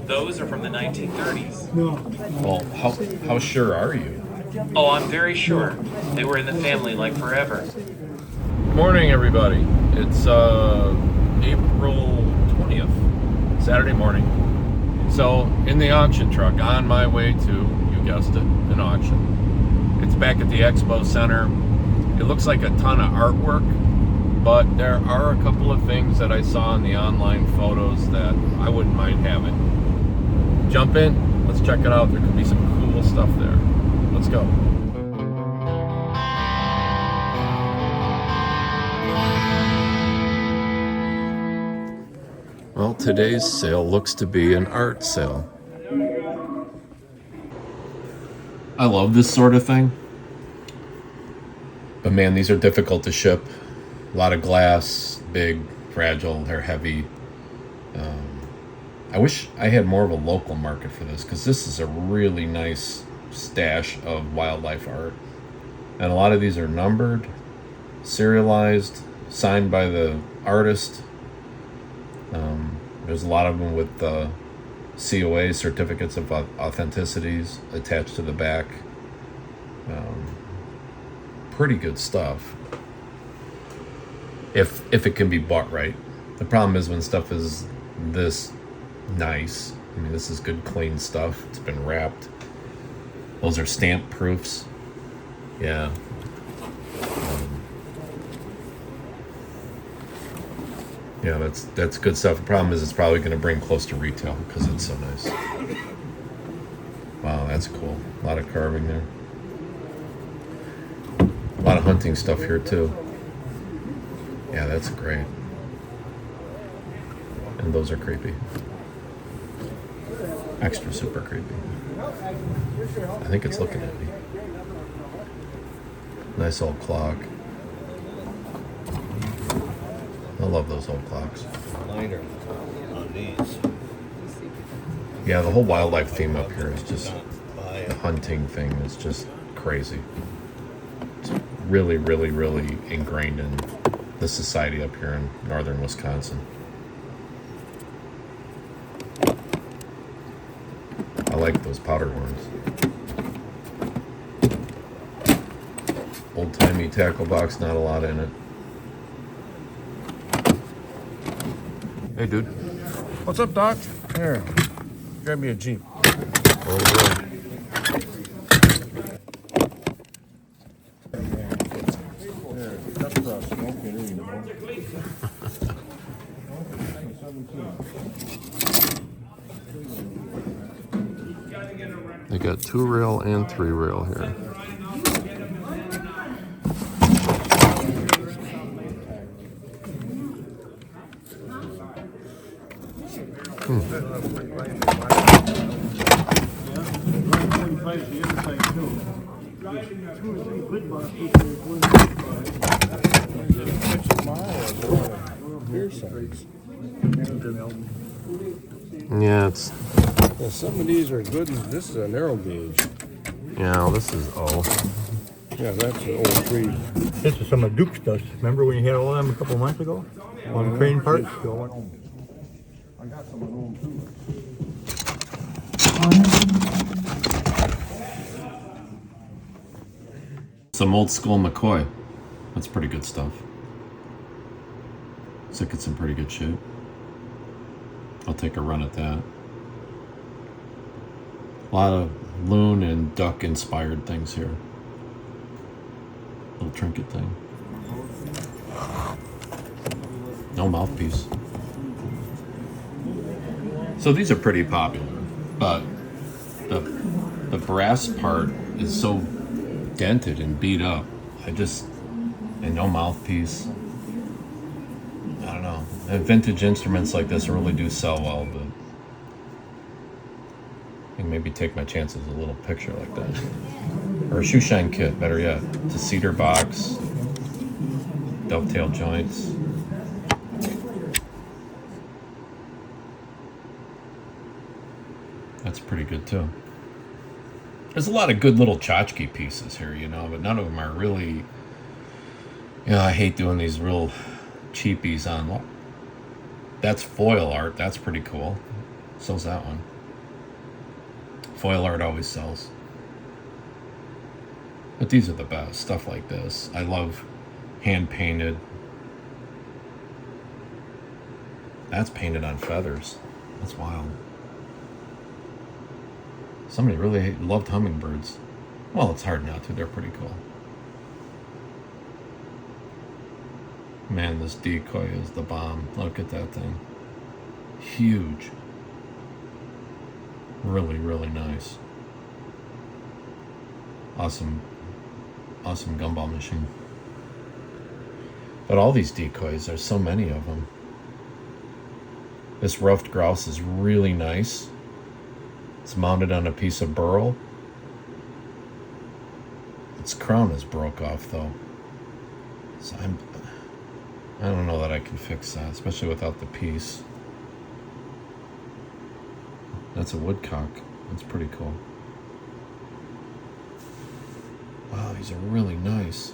Those are from the 1930s. Well, how sure are you? Oh, I'm very sure. They were in the family like forever. Morning, everybody. It's April 20th, Saturday morning. So, in the auction truck, on my way to, you guessed it, an auction. It's back at the Expo Center. It looks like a ton of artwork, but there are a couple of things that I saw in the online photos that I wouldn't mind having. Jump in, let's check it out. There could be some cool stuff there. Let's go. Well, today's sale looks to be an art sale. I love this sort of thing. But man, these are difficult to ship. A lot of glass, big, fragile, they're heavy. I wish I had more of a local market for this, because this is a really nice stash of wildlife art. And a lot of these are numbered, serialized, signed by the artist. There's a lot of them with COA, certificates of authenticities, attached to the back. Pretty good stuff. If it can be bought right. The problem is when stuff is this nice. I mean, this is good, clean stuff. It's been wrapped. Those are stamp proofs. Yeah. Yeah, that's good stuff. The problem is it's probably going to bring close to retail because it's so nice. Wow, that's cool. A lot of carving there. A lot of hunting stuff here too. Yeah, that's great. And those are creepy. Extra super creepy. I think it's looking at me. Nice old clock. I love those old clocks. Liner on these. Yeah, the whole wildlife theme up here is just, the hunting thing is just crazy. It's really, really, really ingrained in the society up here in northern Wisconsin. I like those powder horns. Old-timey tackle box, not a lot in it. Hey, dude. What's up, Doc? Here, grab me a Jeep. Oh, yeah. They got 2-rail and 3-rail here. Yeah, it's. Yeah, some of these are good. This is a narrow gauge. Yeah, this is Yeah, that's an old tree. This is some of Duke's dust. Remember when you had all of them a couple of months ago? On crane parts? I got some of them too. some old school McCoy. That's pretty good stuff. Looks like it's in pretty good shape. I'll take a run at that. A lot of loon and duck inspired things here. Little trinket thing. No mouthpiece. So these are pretty popular, but the brass part is so dented and beat up. And no mouthpiece. I don't know. And vintage instruments like this really do sell well, but I think maybe take my chances with a little picture like that. Or a shoe shine kit, better yet. It's a cedar box, dovetail joints. That's pretty good too. There's a lot of good little tchotchke pieces here, but none of them are really, I hate doing these real cheapies on. That's foil art. That's pretty cool. So's that one. Foil art always sells. But these are the best. Stuff like this. I love hand painted. That's painted on feathers. That's wild. Somebody really loved hummingbirds. Well, it's hard not to. They're pretty cool. Man, this decoy is the bomb. Look at that thing. Huge. Really, really nice. Awesome gumball machine. But all these decoys, there's so many of them. This ruffed grouse is really nice. It's mounted on a piece of burl. Its crown is broke off though. So I don't know that I can fix that, especially without the piece. That's a woodcock. That's pretty cool. Wow, these are really nice.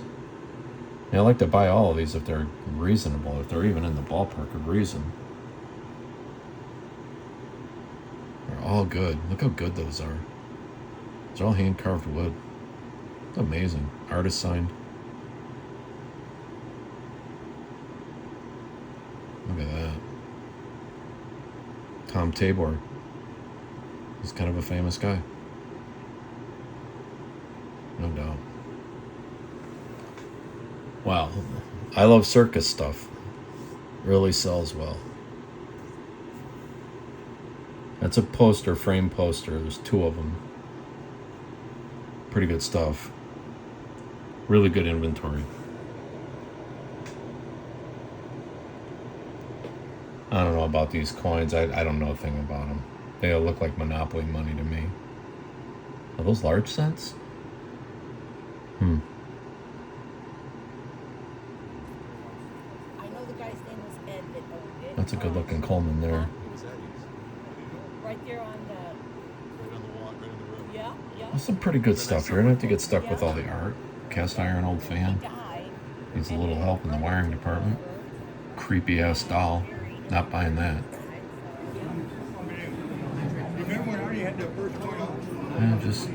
Yeah, I like to buy all of these if they're reasonable, if they're even in the ballpark of reason. They're all good. Look how good those are. They're all hand-carved wood. It's amazing. Artist signed. Look at that. Tom Tabor. He's kind of a famous guy. No doubt. Wow. I love circus stuff. Really sells well. That's a poster, frame poster. There's 2 of them. Pretty good stuff. Really good inventory. I don't know about these coins. I don't know a thing about them. They all look like Monopoly money to me. Are those large cents? I know the guy's name was Ed that owned it. That's a good looking Coleman there. Right there on the... Right on the walk, right on the road. Yeah, yeah. There's some pretty good stuff. You're gonna have to get stuck with all the art. Cast iron old fan. Guy. Needs a little help in the wiring department. Creepy ass doll. Not buying that. Remember when I already had the first one out? Yeah, just a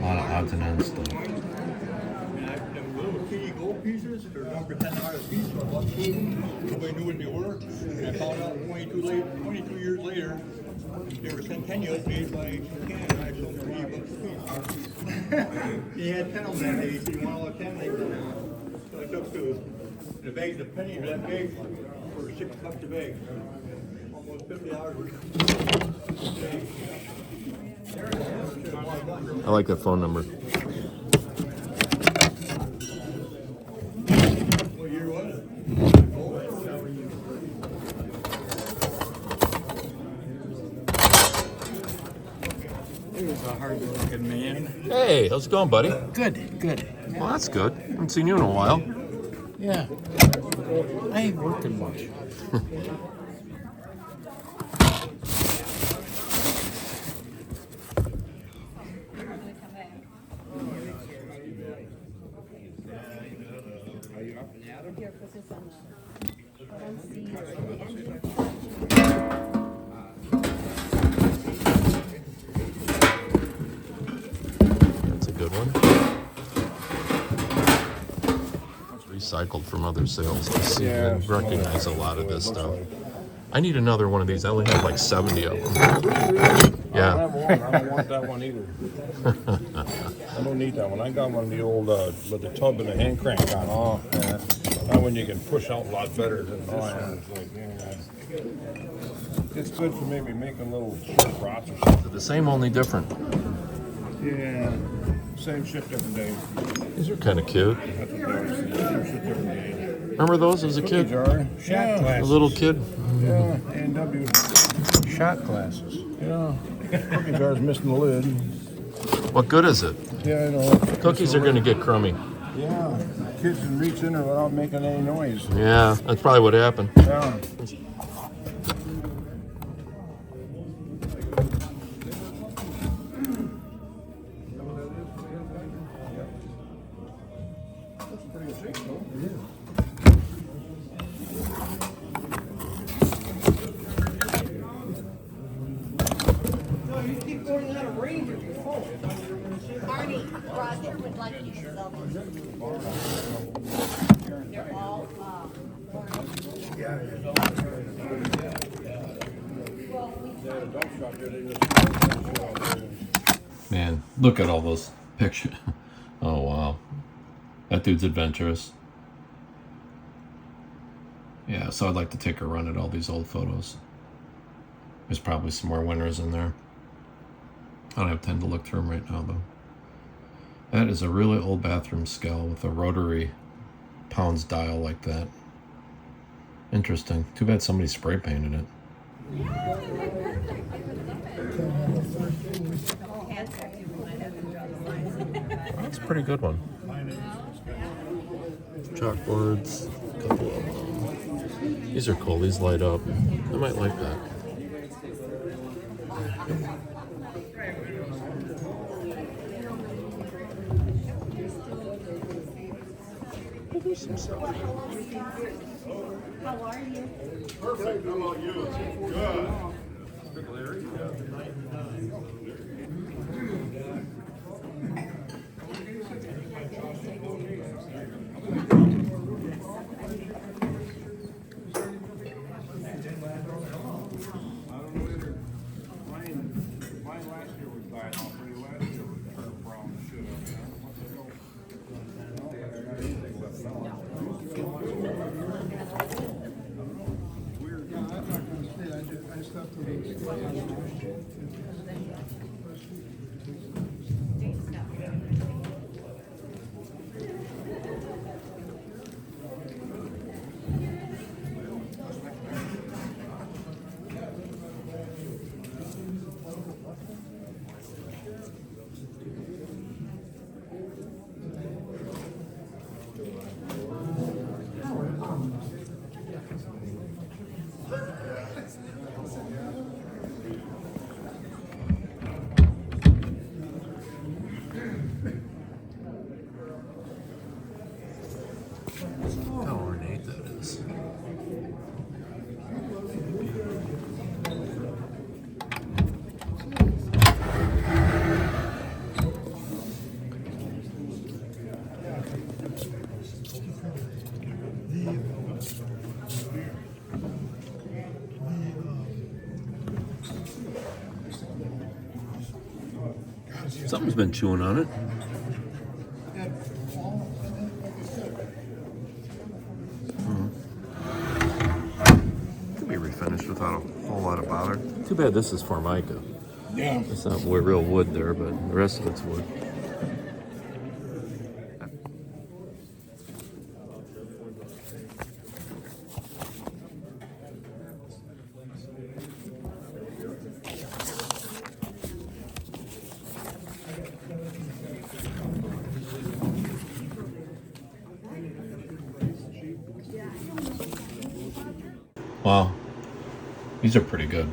lot of odds and ends stuff. Them little kitty gold pieces, they're number $10 a piece. I bought 2 of them. Nobody knew what they were. And I found out 22 years later, they were centennials made by Canada. I sold them for $8 a piece. He had 10 of them that day. He said, "You want all 10?" They were so I took 2. The bags of pennies that big for $6 a bag. Almost $50 worth. I like that phone number. What year was it? Here's a hard-looking man. Hey, how's it going, buddy? Good, good. Well, that's good. Haven't seen you in a while. Yeah. I ain't working much. Here, put this on the front seat or in the engine. That's a good one. It's recycled from other sales. I see and recognize a lot of this stuff. I need another one of these. I only have like 70 of them. Yeah. I don't want that one either. I don't need that one. I got one of the old with the tub and the hand crank on it. Oh, yeah. That one you can push out a lot better than this one. It's like, yeah. It's good for maybe making little short rots or something. The same, only different. Yeah. Same shit, different day. These are kind of cute. That's what they always say. Same shit, different day. Remember those as a Cookie kid? jar. Shot Yeah. A glasses. little kid? Yeah. A&W. Shot glasses. Yeah. Cookie jar's missing the lid. What good is it? Yeah, I know. Cookies are going to get crummy. Yeah. Kids can reach in there without making any noise. Yeah, that's probably what happened. Yeah. you keep going out of range of your phone. Arnie, Roger would like you to sell these. They're all, Man, look at all those pictures. Oh, wow. That dude's adventurous. Yeah, so I'd like to take a run at all these old photos. There's probably some more winners in there. I don't have time to look through them right now, though. That is a really old bathroom scale with a rotary pounds dial like that. Interesting. Too bad somebody spray painted it. That's a pretty good one. Chalkboards, a couple of them. These are cool. These light up. I might like that. There's some stuff. how are you? Perfect. How about you? Good. Mine last year was dying off pretty last year was turning brown and shit up, you know? How ornate that is. Something's been chewing on it. Could be refinished without a whole lot of bother. Too bad this is Formica. Yeah. It's not real wood there, but the rest of it's wood. Wow, these are pretty good.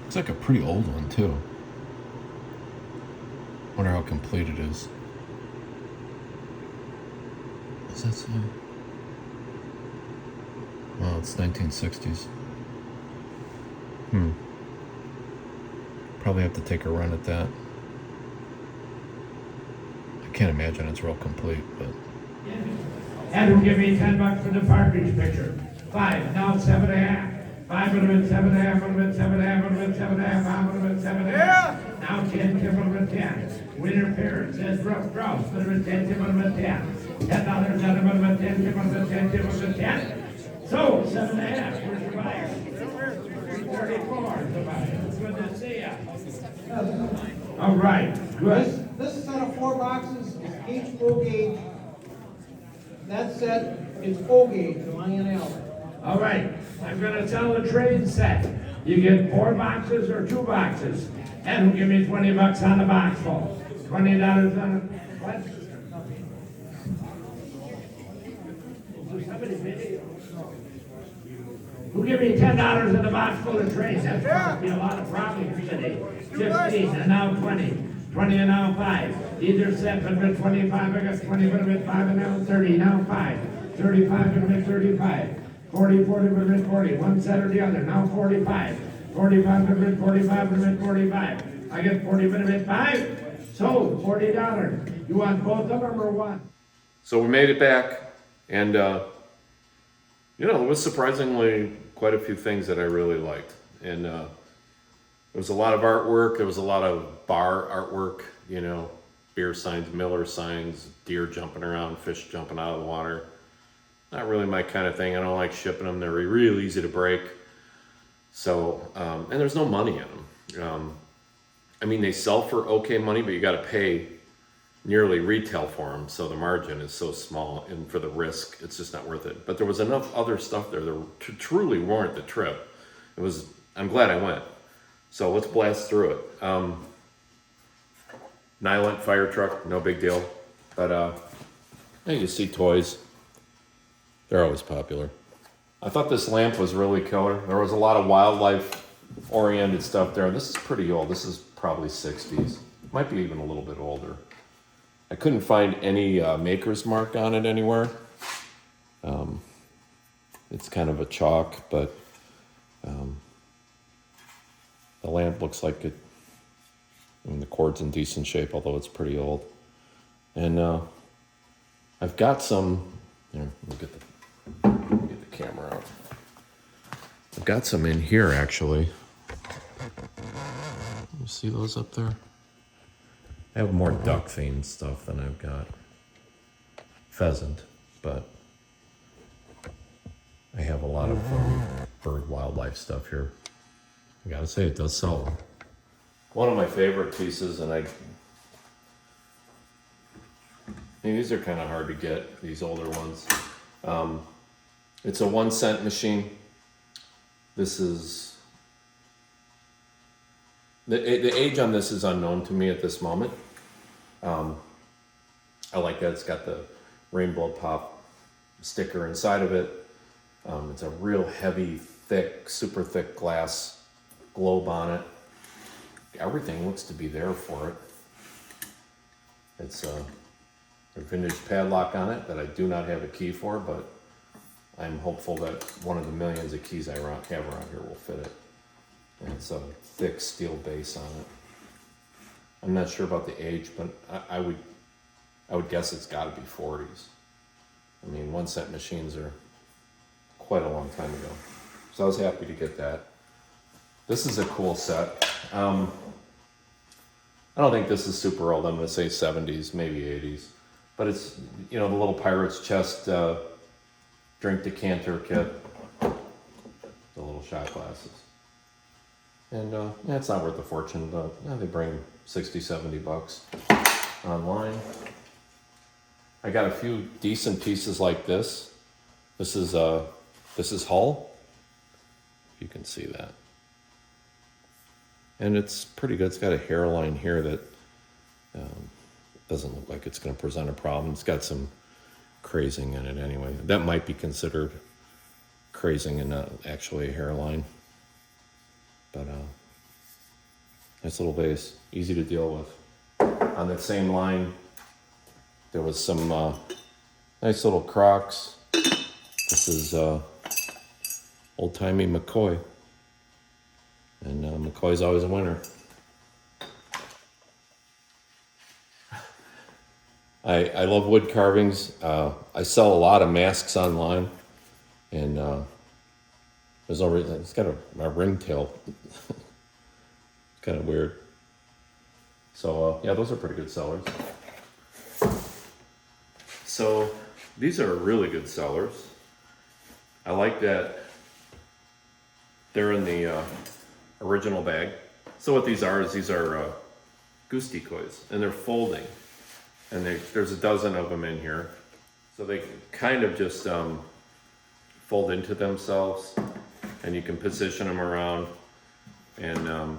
It's like a pretty old one too. Wonder how complete it is. What's that say? Well, it's 1960s. Probably have to take a run at that. I can't imagine it's real complete, but. And who give me $10 for the partridge picture? 5, now 7.5. 5 would have been 7.5, would have been 7.5, would have been 7.5, 5 would have been 7.5. Now 10, 10 would have been 10. Winner pair says Brooks, would have been 10, 10 would have been 10. $10, 10 would have been 10, 10 would have been 10, 10 would have been 10. So, 7.5, where's your buyer? 334 is the buyer. It's good to see ya. All right, good. This set of 4 boxes is each full gauge. That set is full gauge, Lionel. All right, I'm gonna tell the trade set. You get 4 boxes or 2 boxes. And who give me $20 on the box full? $20 on a, what? Somebody bid? Who give me $10 on the box full of trade? That's gonna be a lot of problems today. 15 and now 20. 20 and now 5. Either set would have been 25, I got 20 would have been 5 and now 30, now 5. 35 would have been 35. 40 would have been 40. One set or the other, now 45. 45 would have been 45, would have been 45. I get 40 for the bid. 5. So, $40. You want both of them or one? So we made it back, and you know, it was surprisingly quite a few things that I really liked. And there was a lot of artwork, there was a lot of bar artwork, you know, beer signs, Miller signs, deer jumping around, fish jumping out of the water. Not really my kind of thing. I don't like shipping them. They're real easy to break. So, and there's no money in them. I mean, they sell for okay money, but you got to pay nearly retail for them. So the margin is so small, and for the risk, it's just not worth it. But there was enough other stuff there to truly warrant the trip. I'm glad I went. So let's blast through it. Nylon fire truck, no big deal. But hey, you see toys. They're always popular. I thought this lamp was really killer. There was a lot of wildlife-oriented stuff there. This is pretty old. This is probably 60s. Might be even a little bit older. I couldn't find any maker's mark on it anywhere. It's kind of a chalk, but the lamp looks like it. I mean, the cord's in decent shape, although it's pretty old. And I've got some. Here, let me get the camera out. I've got some in here actually. You see those up there? I have more duck themed stuff than I've got pheasant, but I have a lot of bird wildlife stuff here. I gotta say, it does sell. One of my favorite pieces, and I mean, these are kind of hard to get, these older ones. It's a 1 cent machine. This is, the age on this is unknown to me at this moment. I like that it's got the Rainbow Pop sticker inside of it. It's a real heavy, thick, super thick glass globe on it. Everything looks to be there for it. It's a vintage padlock on it that I do not have a key for, but I'm hopeful that one of the millions of keys I have around here will fit it. And it's a thick steel base on it. I'm not sure about the age, but I would guess it's got to be 40s. I mean, 1 cent machines are quite a long time ago. So I was happy to get that. This is a cool set. I don't think this is super old. I'm going to say 70s, maybe 80s. But it's, you know, the little pirate's chest drink decanter kit. The little shot glasses. And yeah, it's not worth a fortune, but yeah, they bring 60, 70 bucks online. I got a few decent pieces like this. This is Hull. You can see that. And it's pretty good. It's got a hairline here that doesn't look like it's going to present a problem. It's got some crazing in it anyway. That might be considered crazing and not actually a hairline. But nice little vase, easy to deal with. On that same line, there was some nice little Crocs. This is old-timey McCoy. And McCoy's always a winner. I love wood carvings. I sell a lot of masks online, and there's no reason. It's got a ringtail. It's kind of weird. So yeah, those are pretty good sellers. So these are really good sellers. I like that they're in the original bag. So what these are goose decoys, and they're folding. And there's a dozen of them in here. So they kind of just fold into themselves, and you can position them around. And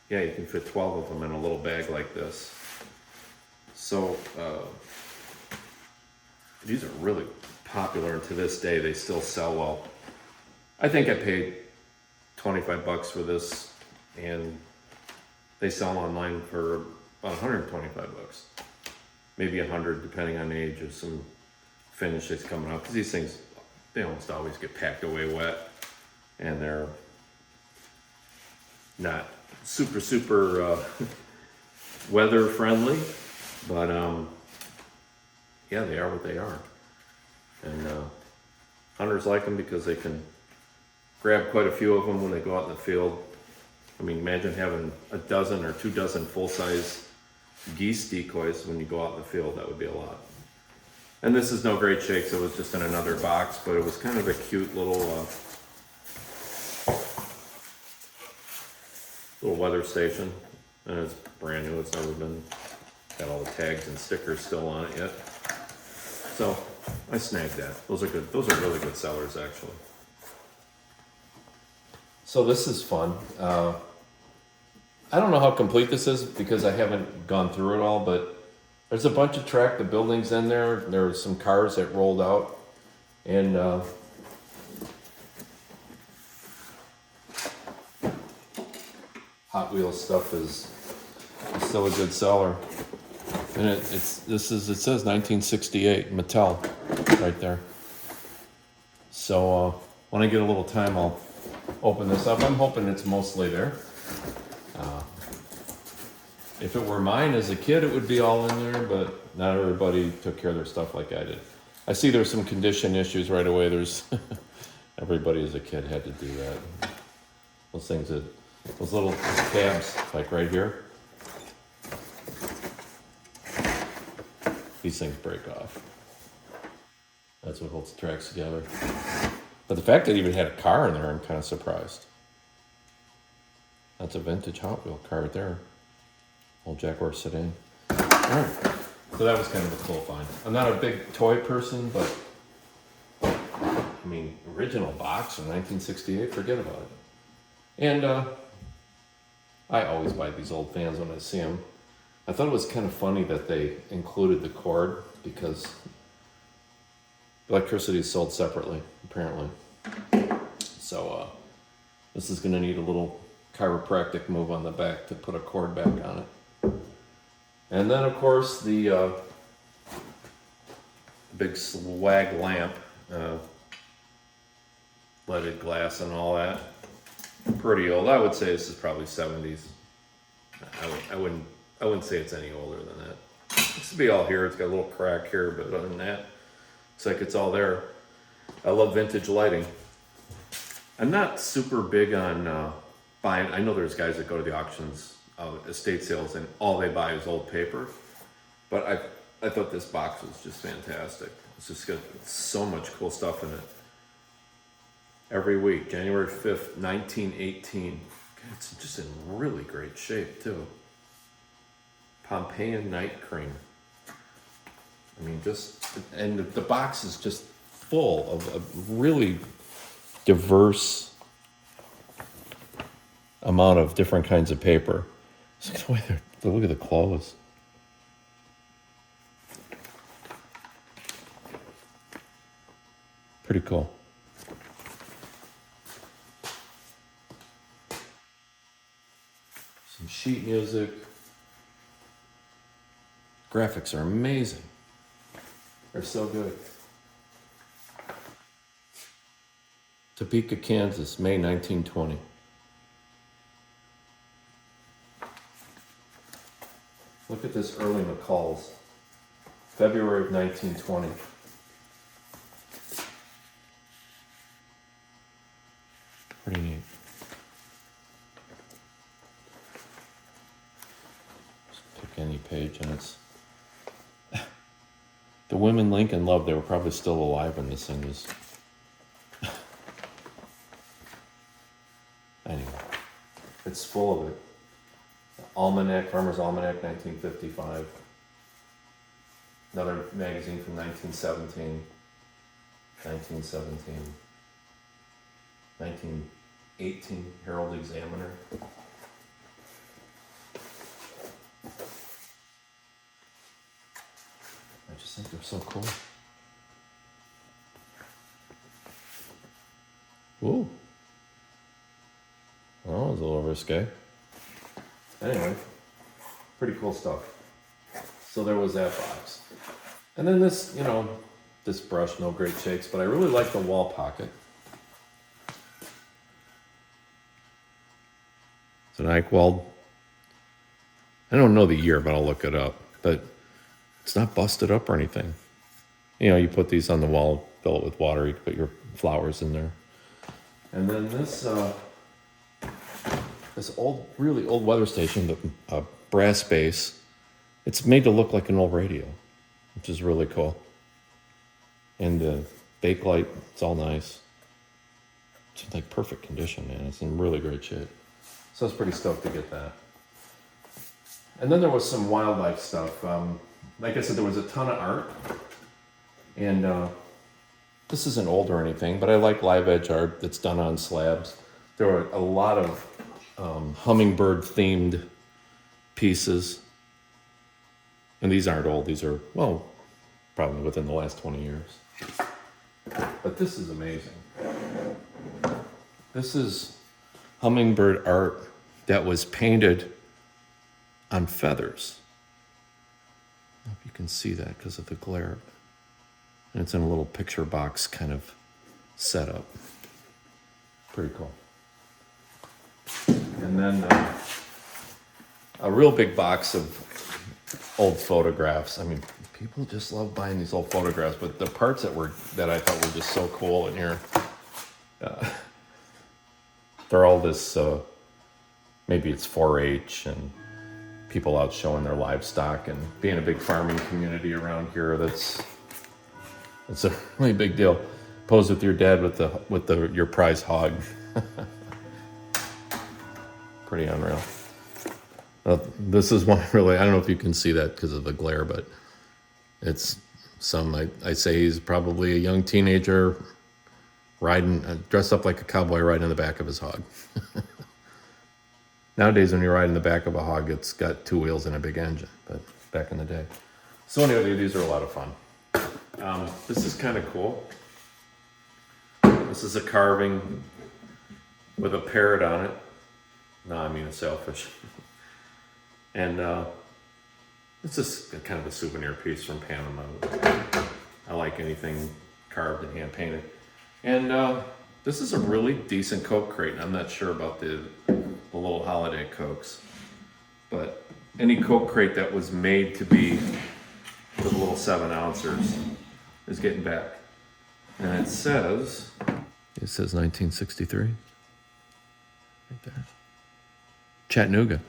yeah, you can fit 12 of them in a little bag like this. So these are really popular, and to this day they still sell well. I think I paid 25 bucks for this, and they sell online for about 125 bucks, maybe 100 depending on the age of some finish that's coming up, because these things, they almost always get packed away wet, and they're not super weather friendly, but yeah, they are what they are. And hunters like them because they can grab quite a few of them when they go out in the field. I mean, imagine having a dozen or 2 dozen full-size geese decoys when you go out in the field. That would be a lot. And this is no great shakes. It was just in another box, but it was kind of a cute little weather station. And it's brand new. It's never been, got all the tags and stickers still on it yet. So I snagged that. Those are good. Those are really good sellers, actually. So this is fun. I don't know how complete this is because I haven't gone through it all, but there's a bunch of track, the buildings in there. There were some cars that rolled out, and Hot Wheels stuff is still a good seller. And it says 1968 Mattel right there. So when I get a little time, I'll open this up. I'm hoping it's mostly there. If it were mine as a kid, it would be all in there, but not everybody took care of their stuff like I did. I see there's some condition issues right away. There's everybody as a kid had to do that. Those things that, those little tabs, like right here, these things break off. That's what holds the tracks together. But the fact that it even had a car in there, I'm kind of surprised. That's a vintage Hot Wheel car right there. Old Jaguar sedan. All right. So that was kind of a cool find. I'm not a big toy person, but I mean, original box from 1968, forget about it. And I always buy these old fans when I see them. I thought it was kind of funny that they included the cord because electricity is sold separately, apparently. So this is going to need a little chiropractic move on the back to put a cord back on it. And then, of course, the big swag lamp, leaded glass and all that. Pretty old. I would say this is probably 70s. I wouldn't say it's any older than that. It used to be all here. It's got a little crack here, but other than that, looks like it's all there. I love vintage lighting. I'm not super big on buying. I know there's guys that go to the auctions, estate sales, and all they buy is old paper. But I thought this box was just fantastic. It's just got so much cool stuff in it. Every week, January 5th, 1918. It's just in really great shape too. Pompeian night cream. I mean, and the box is just full of a really diverse amount of different kinds of paper. Look at the way look at the clothes. Pretty cool. Some sheet music. Graphics are amazing. They're so good. Topeka, Kansas, May 1920. Look at this early McCall's, February of 1920. Pretty neat. Just pick any page and it's... The women Lincoln loved, they were probably still alive when this thing was... Anyway, it's full of it. Almanac, Farmer's Almanac, 1955. Another magazine from 1917. 1918, Herald Examiner. I just think they're so cool. Ooh. That was a little risque. Anyway, pretty cool stuff. So there was that box. And then this, this brush, no great shakes, but I really like the wall pocket. It's an Eichwald. I don't know the year, but I'll look it up. But it's not busted up or anything. You know, you put these on the wall, fill it with water, you can put your flowers in there. And then this old, really old weather station, the brass base, it's made to look like an old radio, which is really cool. And the bakelite, it's all nice. It's in like perfect condition, man. It's in really great shape. So I was pretty stoked to get that. And then there was some wildlife stuff. Like I said, there was a ton of art. And this isn't old or anything, but I like live edge art that's done on slabs. There were a lot of hummingbird themed pieces. And these aren't old. These are, well, probably within the last 20 years. But this is amazing. This is hummingbird art that was painted on feathers. I don't know if you can see that because of the glare. And it's in a little picture box kind of setup. Pretty cool. And then a real big box of old photographs. I mean, people just love buying these old photographs, but the parts that I thought were just so cool in here, they're all this, maybe it's 4-H and people out showing their livestock, and being a big farming community around here, it's a really big deal. Pose with your dad with your prize hog. Pretty unreal. This is one really, I don't know if you can see that because of the glare, but it's I say he's probably a young teenager riding, dressed up like a cowboy riding in the back of his hog. Nowadays, when you ride in the back of a hog, it's got 2 wheels and a big engine, but back in the day. So anyway, these are a lot of fun. This is kind of cool. This is a carving with a parrot on it. No, I mean a sailfish. And it's just kind of a souvenir piece from Panama. I like anything carved and hand painted. And this is a really decent Coke crate. I'm not sure about the little holiday Cokes, but any Coke crate that was made to be with little 7-ouncers is getting back. And it says 1963 right there. Chattanooga.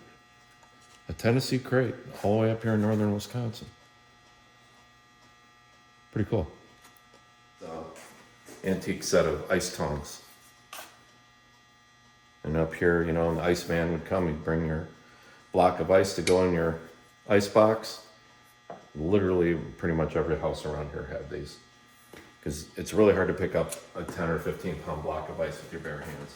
A Tennessee crate all the way up here in northern Wisconsin. Pretty cool. Antique set of ice tongs. And up here, you know, the iceman would come, he'd bring your block of ice to go in your ice box. Literally, pretty much every house around here had these. Because it's really hard to pick up a 10 or 15 pound block of ice with your bare hands.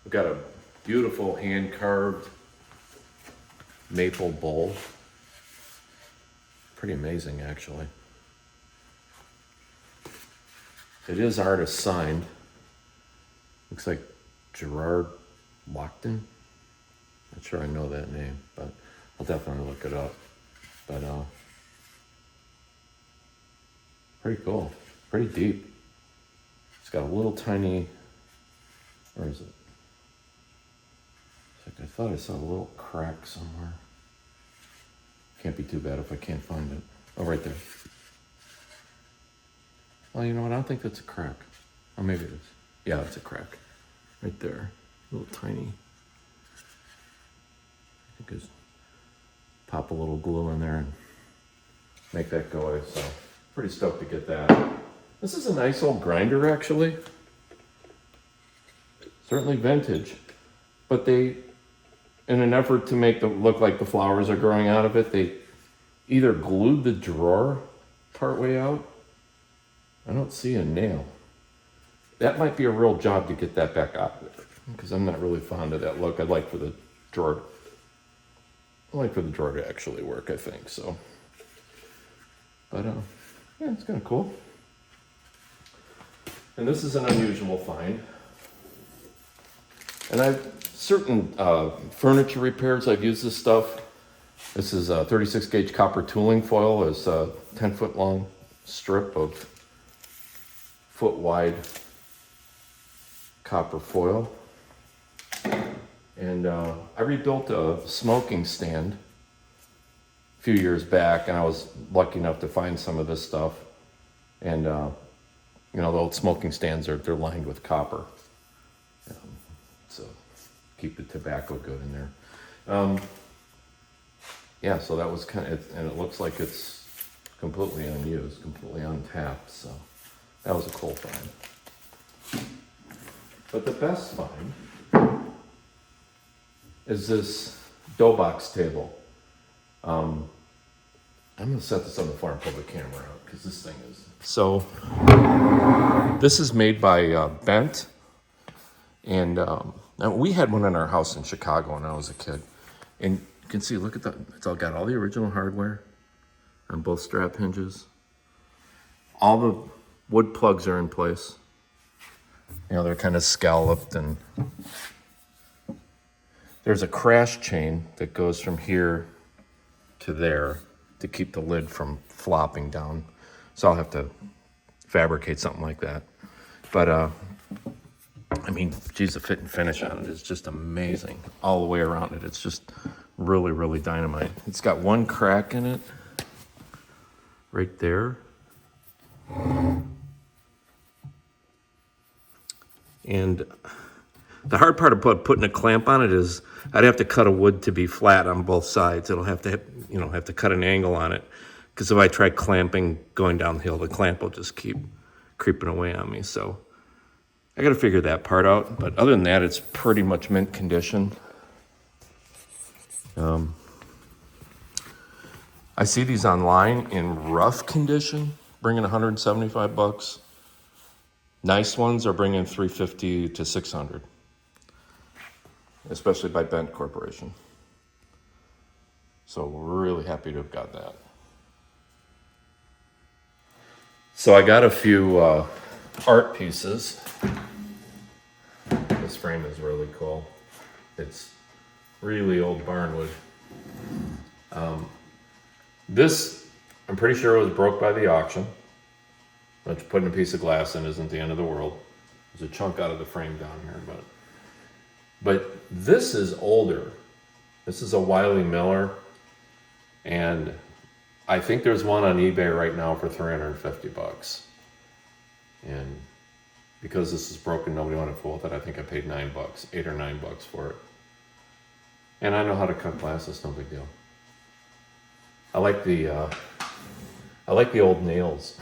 We've got a beautiful hand carved maple bowl. Pretty amazing, actually. It is artist signed. Looks like Gerard Lockton. Not sure I know that name, but I'll definitely look it up. But pretty cool, pretty deep. It's got a little tiny, where is it? It's like I thought I saw a little crack somewhere. Can't be too bad if I can't find it. Oh, right there. Well, you know what? I don't think that's a crack. Or maybe it is. Yeah, it's a crack. Right there. A little tiny. I think just pop a little glue in there and make that go away. So, pretty stoked to get that. This is a nice old grinder, actually. Certainly vintage. But they, in an effort to make it look like the flowers are growing out of it, they either glued the drawer partway out. I don't see a nail. That might be a real job to get that back out of it, because I'm not really fond of that look. I'd like for the drawer to actually work, I think, so. But yeah, it's kind of cool. And this is an unusual find. And I've certain furniture repairs, I've used this stuff. This is a 36 gauge copper tooling foil. It's a 10-foot long strip of foot wide copper foil. And I rebuilt a smoking stand a few years back, and I was lucky enough to find some of this stuff. And you know, the old smoking stands they're lined with copper, so keep the tobacco good in there. Yeah, so that was kind of, and it looks like it's completely unused, completely untapped. So that was a cool find. But the best find is this dough box table. I'm gonna set this on the floor and pull the camera out because this thing is. So this is made by Bent, and we had one in our house in Chicago when I was a kid, and you can see, look at that. It's all got all the original hardware on both strap hinges. All the wood plugs are in place. You know, they're kind of scalloped, and there's a crash chain that goes from here to there to keep the lid from flopping down. So I'll have to fabricate something like that. But I mean, geez, the fit and finish on it is just amazing all the way around it. It's just really, really dynamite. It's got one crack in it right there. And the hard part about putting a clamp on it is I'd have to cut a wood to be flat on both sides. It'll have to, you know, have to cut an angle on it. Because if I try clamping going downhill, the clamp will just keep creeping away on me. So I got to figure that part out. But other than that, it's pretty much mint condition. I see these online in rough condition, bringing $175. Nice ones are bringing $350 to $600, especially by Bent Corporation. So we're really happy to have got that. So I got a few art pieces. This frame is really cool. It's really old barnwood. This, I'm pretty sure, was broke by the auction. Which putting a piece of glass in isn't the end of the world. There's a chunk out of the frame down here, but this is older. This is a Wiley Miller, and I think there's one on eBay right now for $350. And because this is broken, nobody wanted to fool with it. I think I paid $9, $8 or $9 for it. And I know how to cut glass. It's no big deal. I like the old nails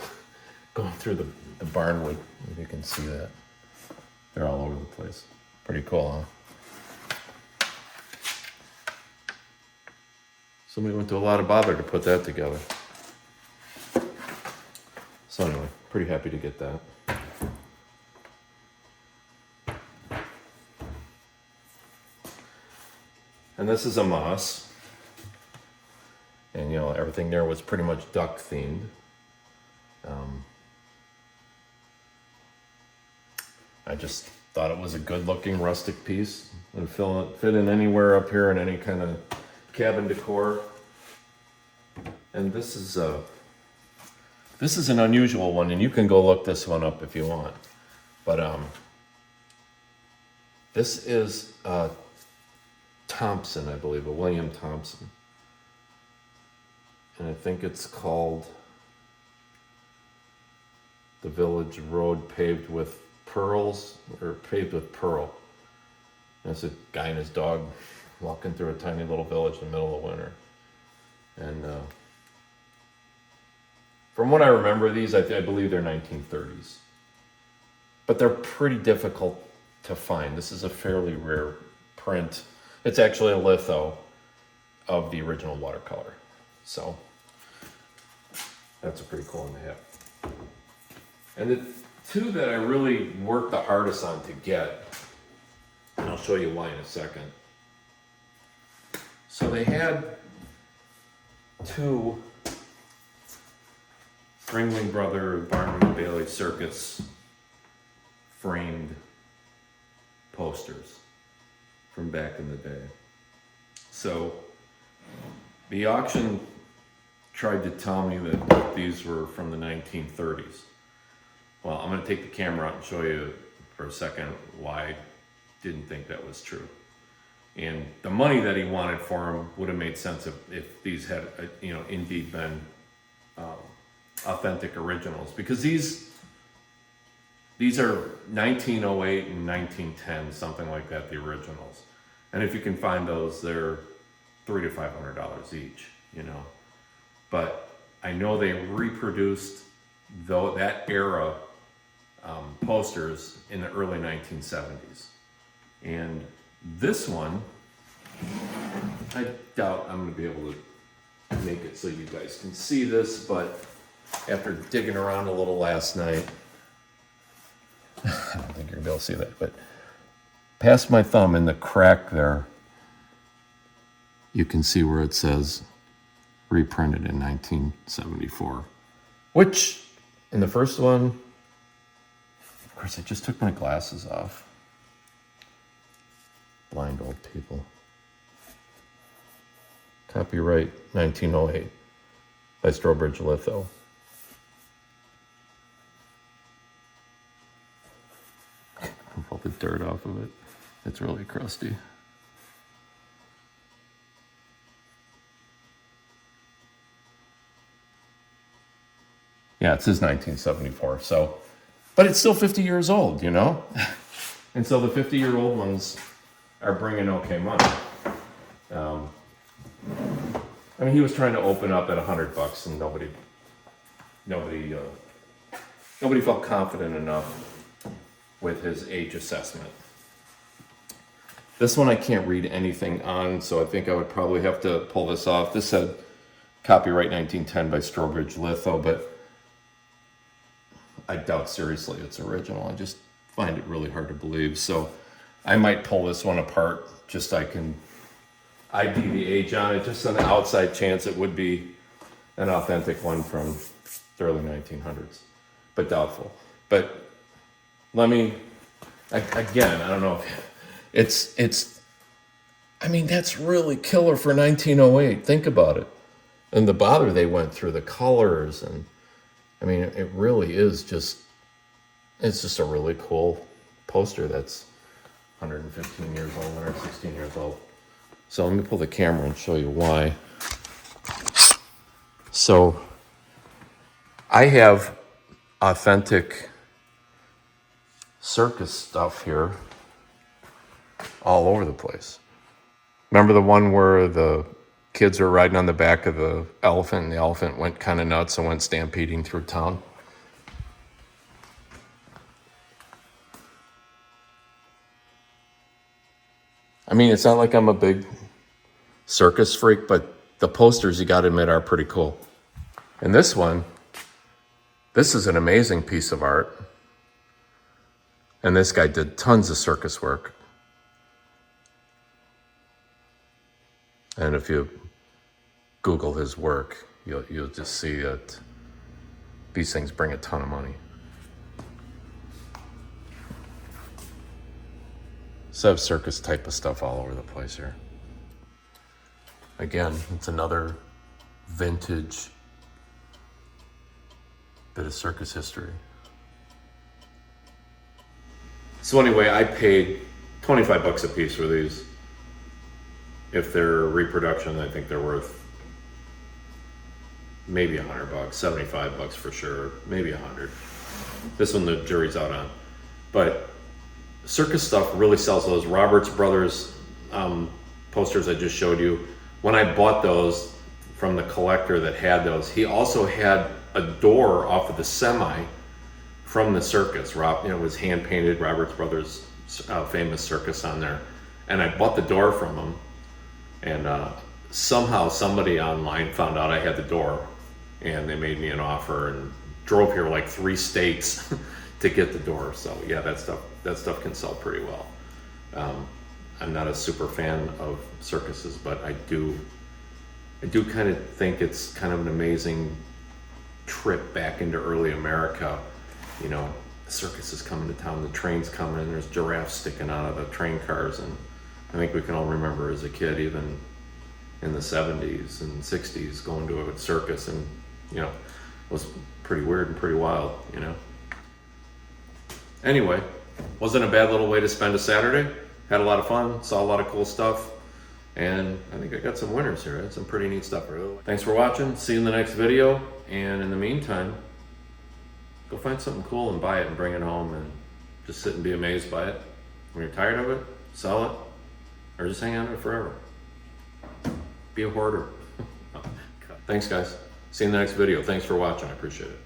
going through the barnwood. If you can see that, they're all over the place. Pretty cool, huh? Somebody went to a lot of bother to put that together. So anyway, pretty happy to get that. And this is a moss. And you know, everything there was pretty much duck themed. I just thought it was a good looking rustic piece. It would fit in anywhere up here in any kind of cabin decor. And this is an unusual one, and you can go look this one up if you want. But this is Thompson, I believe, a William Thompson. And I think it's called The Village Road Paved with Pearls, or Paved with Pearl. And it's a guy and his dog walking through a tiny little village in the middle of winter. And from what I remember, these, I believe they're 1930s. But they're pretty difficult to find. This is a fairly rare print. It's actually a litho of the original watercolor. So that's a pretty cool one to have. And the two that I really worked the hardest on to get, and I'll show you why in a second. So they had two Ringling Brother Barnum and Bailey Circus framed posters from back in the day. So the auction tried to tell me that these were from the 1930s. Well, I'm going to take the camera out and show you for a second why I didn't think that was true. And the money that he wanted for them would have made sense if these had, indeed been authentic originals, because these are 1908 and 1910, something like that, the originals. And if you can find those, they're $300 to $500 each, But I know they reproduced that era posters in the early 1970s. And this one, I doubt I'm going to be able to make it so you guys can see this, but after digging around a little last night, I don't think you're going to be able to see that, but past my thumb in the crack there, you can see where it says reprinted in 1974, which in the first one, of course, I just took my glasses off. Blind old people. Copyright 1908 by Strobridge Litho. Move all the dirt off of it. It's really crusty. Yeah, it says 1974, so, but it's still 50 years old, And so the 50-year-old ones are bringing okay money. He was trying to open up at $100, and nobody felt confident enough with his age assessment. This one I can't read anything on, so I think I would probably have to pull this off. This said copyright 1910 by Strobridge Litho, but I doubt seriously it's original. I just find it really hard to believe. So I might pull this one apart just so I can ID the age on it, just on the outside chance it would be an authentic one from the early 1900s, but doubtful. But let me, again, I don't know if that's really killer for 1908. Think about it. And the bother they went through, the colors, and it really is it's just a really cool poster that's 115 years old, 116 years old. So let me pull the camera and show you why. So I have authentic circus stuff here all over the place. Remember the one where the kids were riding on the back of the elephant and the elephant went kind of nuts and went stampeding through town? It's not like I'm a big circus freak, but the posters, you got to admit, are pretty cool. And this one, this is an amazing piece of art. And this guy did tons of circus work. And if you Google his work, you'll just see that these things bring a ton of money. So I have circus type of stuff all over the place here. Again, it's another vintage bit of circus history. So anyway, I paid $25 a piece for these. If they're reproduction, I think they're worth maybe $100, $75 for sure, maybe $100. This one the jury's out on. But circus stuff really sells. Those Roberts Brothers posters I just showed you, when I bought those from the collector that had those, he also had a door off of the semi from the circus. It was hand painted, Roberts Brothers famous circus on there. And I bought the door from him, and somehow somebody online found out I had the door, and they made me an offer and drove here like 3 states to get the door. So yeah, that stuff can sell pretty well. I'm not a super fan of circuses, but I do kind of think it's kind of an amazing trip back into early America. Circus is coming to town, the train's coming, and there's giraffes sticking out of the train cars, and I think we can all remember as a kid, even in the 70s and 60s, going to a circus, and it was pretty weird and pretty wild. Anyway, wasn't a bad little way to spend a Saturday. Had a lot of fun, saw a lot of cool stuff, and I think I got some winners here. I had some pretty neat stuff. Thanks for watching. See you in the next video, and in the meantime, go find something cool and buy it and bring it home and just sit and be amazed by it. When you're tired of it, sell it, or just hang on to it forever. Be a hoarder. Thanks, guys. See you in the next video. Thanks for watching. I appreciate it.